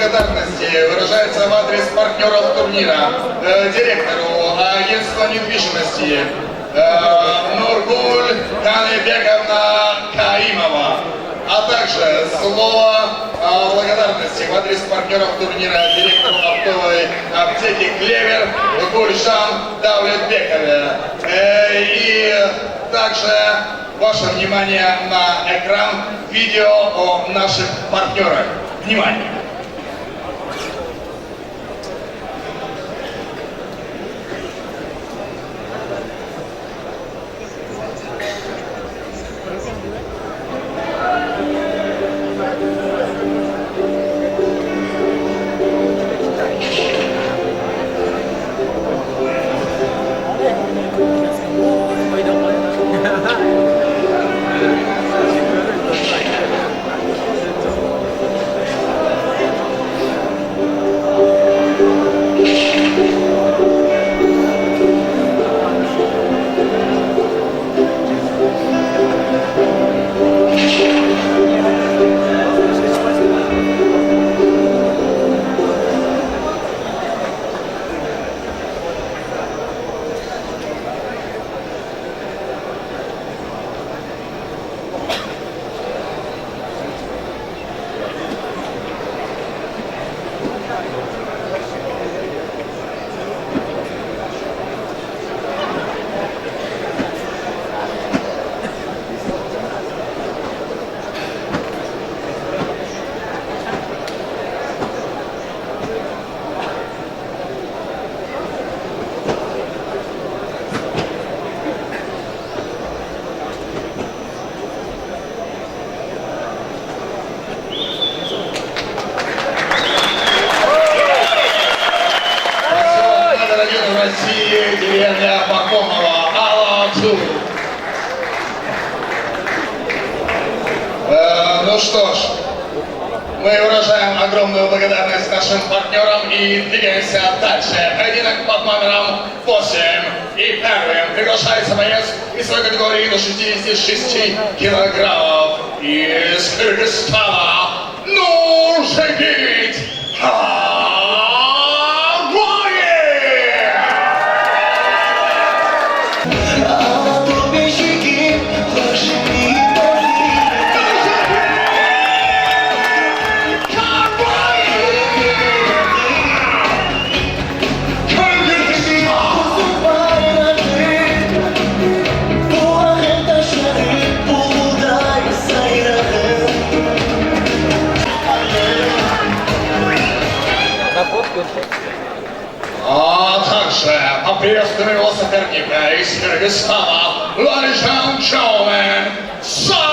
благодарности выражается в адрес партнеров турнира, директору агентства недвижимости Нургуль Каныбековна Каимова, а также слово благодарности в адрес партнеров турнира, директору оптовой аптеки «Клевер» Гульжан Давлетбекове. И также ваше внимание на экран видео о наших партнерах. Внимание! Деревня Пахомова, Алла-Ту. Ну что ж, мы выражаем огромную благодарность нашим партнерам и двигаемся дальше. Поединок под номером 8. И первым приглашается боец из своей категории до 66 килограммов из Кыргызстана Нуржигит А также поприветствуем его соперника из Кыргызстана, ladies and gentlemen, Сарбар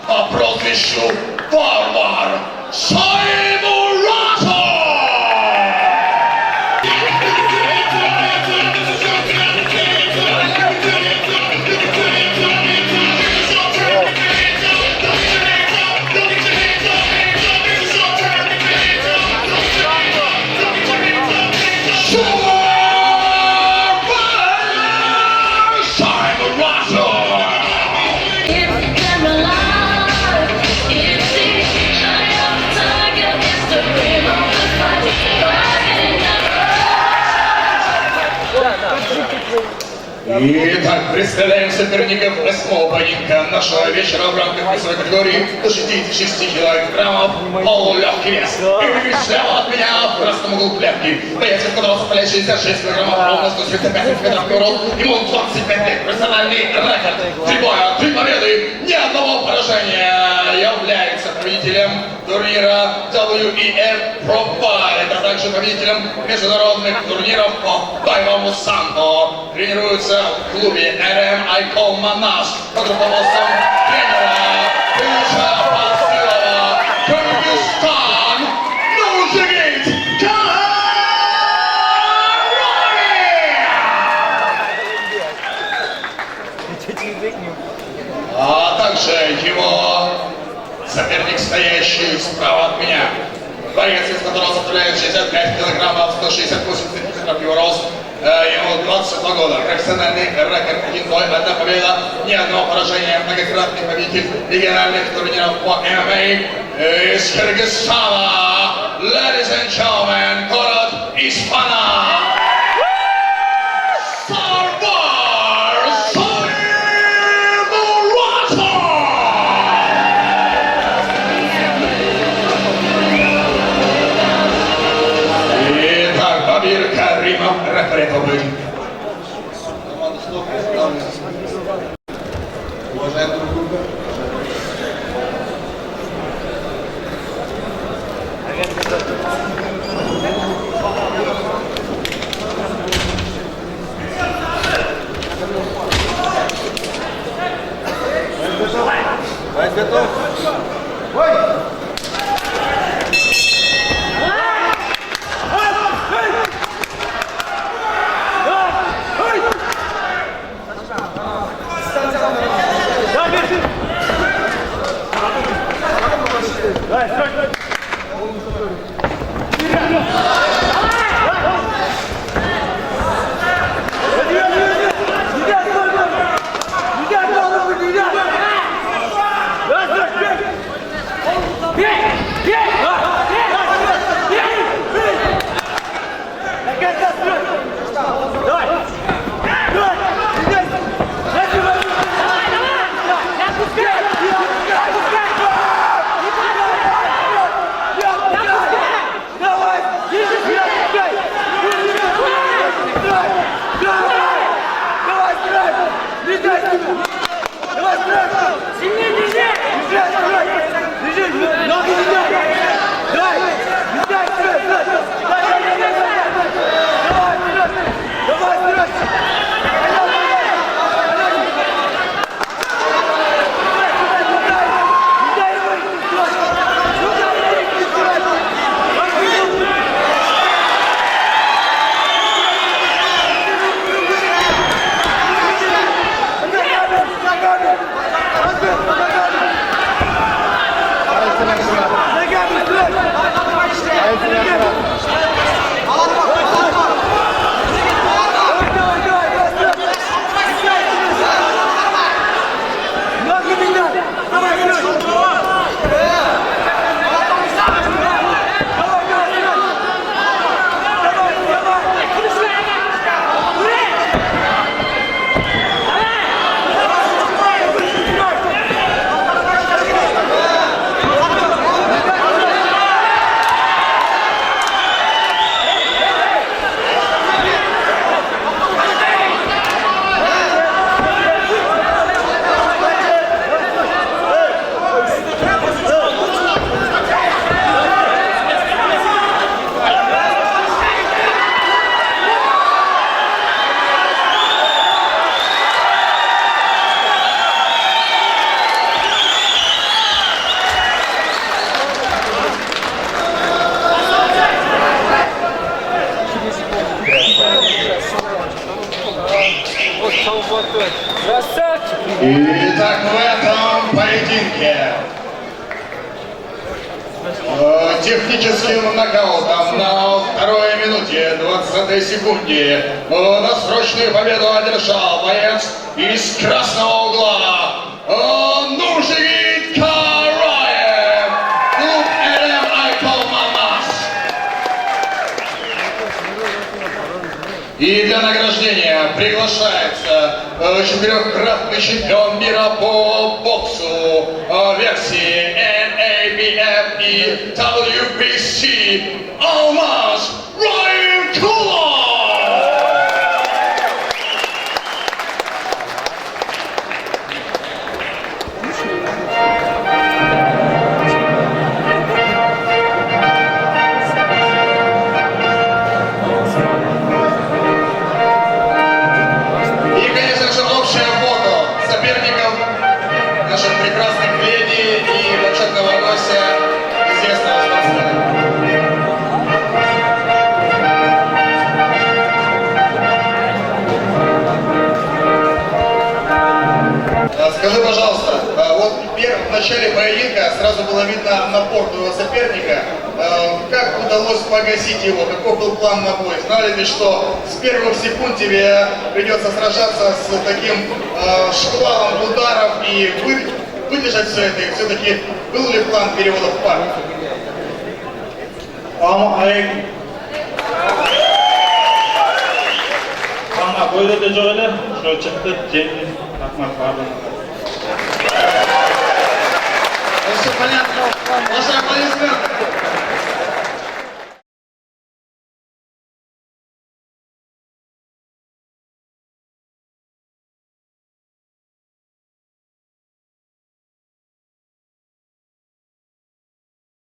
по прозвищу Варвар Саймуратов! Итак, представляем соперников 8-го поединка нашего вечера в рамках весовой категории до 66 килограммов полулегкий вес. И слева от меня в красном углу клетки боец, которого составляет 66 килограммов, ровно 175 сантиметров рост, ему 25 лет, профессиональный рекорд, 3 боя, 3 победы, ни одного поражения, является победителем турнира WEF Pro Fight, а также победителем международных турниров по боевому самбо. Тренируется в клубе RM Айкон Манас под руководством тренера Ильича Панфилова. Кыргызстан, Нуржигит а также его соперник, стоящий справа от меня. Боец, из которого составляет 65 килограммов, 168 сантиметров его рост, ему 22 года. Профессиональный рекорд, 1 бой, 1 победа, ни одного поражения, многократный победитель региональных турниров по ММА. из Кыргызстана, ladies and gentlemen, город Испана. Референтовый. Уважаем друг друга. Готов? Итак, в этом поединке техническим нокаутом на 2-й минуте 20-й секунде досрочную победу одержал боец из красного угла Нуржигит Караев, клуб РМ Айкол Мамас. И для награждения приглашается 4-кратный чемпион мира по боксу версии NABF и WBC Алмаз Райан Кулов. Скажи, пожалуйста, вот в начале поединка сразу было видно напор твоего соперника. Как удалось погасить его? Какой был план на бой? Знали ли, что с первых секунд тебе придется сражаться с таким шквалом ударов и выдержать все это, и все-таки был ли план перевода в парк? Ama böyle de öyle, şu çıktı, Cemil, takmak pardon. Все понятно. Ваши аплодисменты.